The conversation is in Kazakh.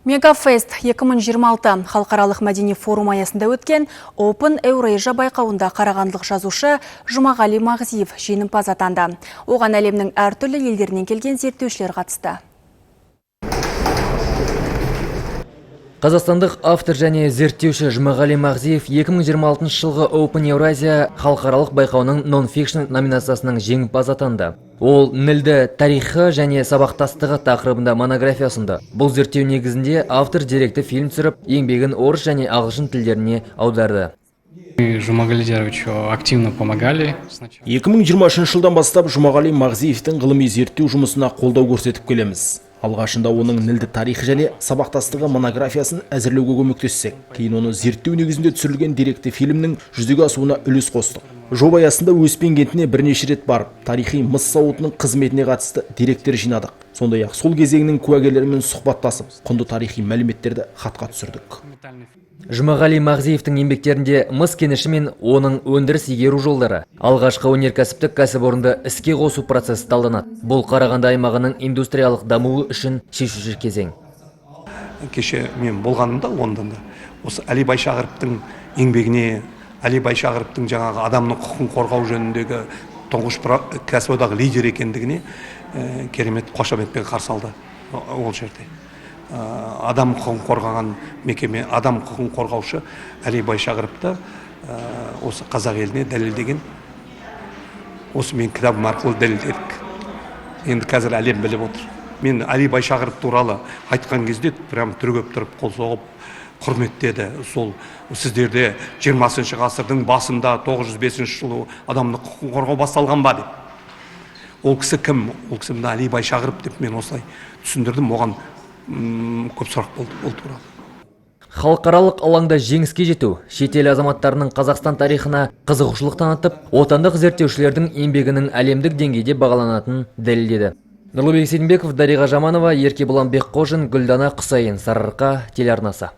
Мегафест 2026 халықаралық мәдени форум аясында өткен Open Eurasia байқауында қарағандылық жазушы Жұмағали Мағзиев жеңімпаз атанды. Оған әлемнің әртүрлі елдерінен келген зерттеушілер қатысты. Қазақстандық автор және зерттеуші Жұмағали Мағзиев 2026 жылғы Open Eurasia халықаралық байқауының non-fiction номинациясының жеңімпаз атанды. Ол Нілді тарихы және сабақтастығы тақырыбында монография ұсынды. Бұл зерттеу негізінде автор деректі фильм түсіріп, еңбегін орыс және ағылшын тілдеріне аударды. Жұмағали Дяровичу активно помогали. 2020 жылдан бастап Жұмағали Мағзиевтің ғылыми зерттеу жұмысына қолдау көрсетіп келеміз. Алғашында оның Нілді тарихы және сабақтастығы монографиясын әзірлеуге көмектессек, кейін оны зерттеу негізінде түсірілген деректі фильмнің жүзеге асуына үлес қостық. Жоба аясында Успен кентіне бірнеше рет барып, тарихи мыс зауытының қызметіне қатысты деректер жинадық. Сондай-ақ сол кезеңнің куәгерлерімен сұхбаттасып, құнды тарихи мәліметтерді хатқа түсірдік. Жұмағали Мағзиевтің еңбектерінде мыс кеніші мен оның өндіріс игеру жолдары, алғашқы өнеркәсіптік кәсіпорынды іске қосу процесі талданады. Бұл Қарағанды аймағының индустриялық дамуы үшін шешуші кезең. Кеше мен болғанымда Лондонда осы Әли Байшағыровтың еңбегіне, Әли Байшағыровтың жаңағы адамның құқығын қорғау жөніндегі тұңғыш кәсіподақ лидер екендігіне керемет қошаметпен қарсы алды ол жерде. Адам құқығын қорғаған мекеме, адам құқығын қорғаушы Әли Байшағыровты осы қазақ еліне дәлелдеген. Осы мен кітабым арқылы дәлелдедік. Енді қазір әлем біліп отыр. Мен Әли Байшағыров туралы айтқан кезде прям түрегеп тұрып қол соғып құрметтеді. Сол сіздерде 20 ғасырдың басында 905 жылы адамның құқығын қорғау басталған ба деп. Ол кісі кім? Ол кісі мына Әли Байшағыров деп мен осылай түсіндірдім. Оған көп сұрақ болды ол туралы. Халықаралық алаңда жеңіске жету, шетел азаматтарының Қазақстан тарихына қызығушылық танытып, отандық зерттеушілердің еңбегінің әлемдік деңгейде бағаланатынын дәлелдеді. Нұрлыбек Сейдімбеков, Дариға Жаманова, Еркебұлан Бекқожин, Гүлдана Құсайын, Сарыарқа телеарнасы.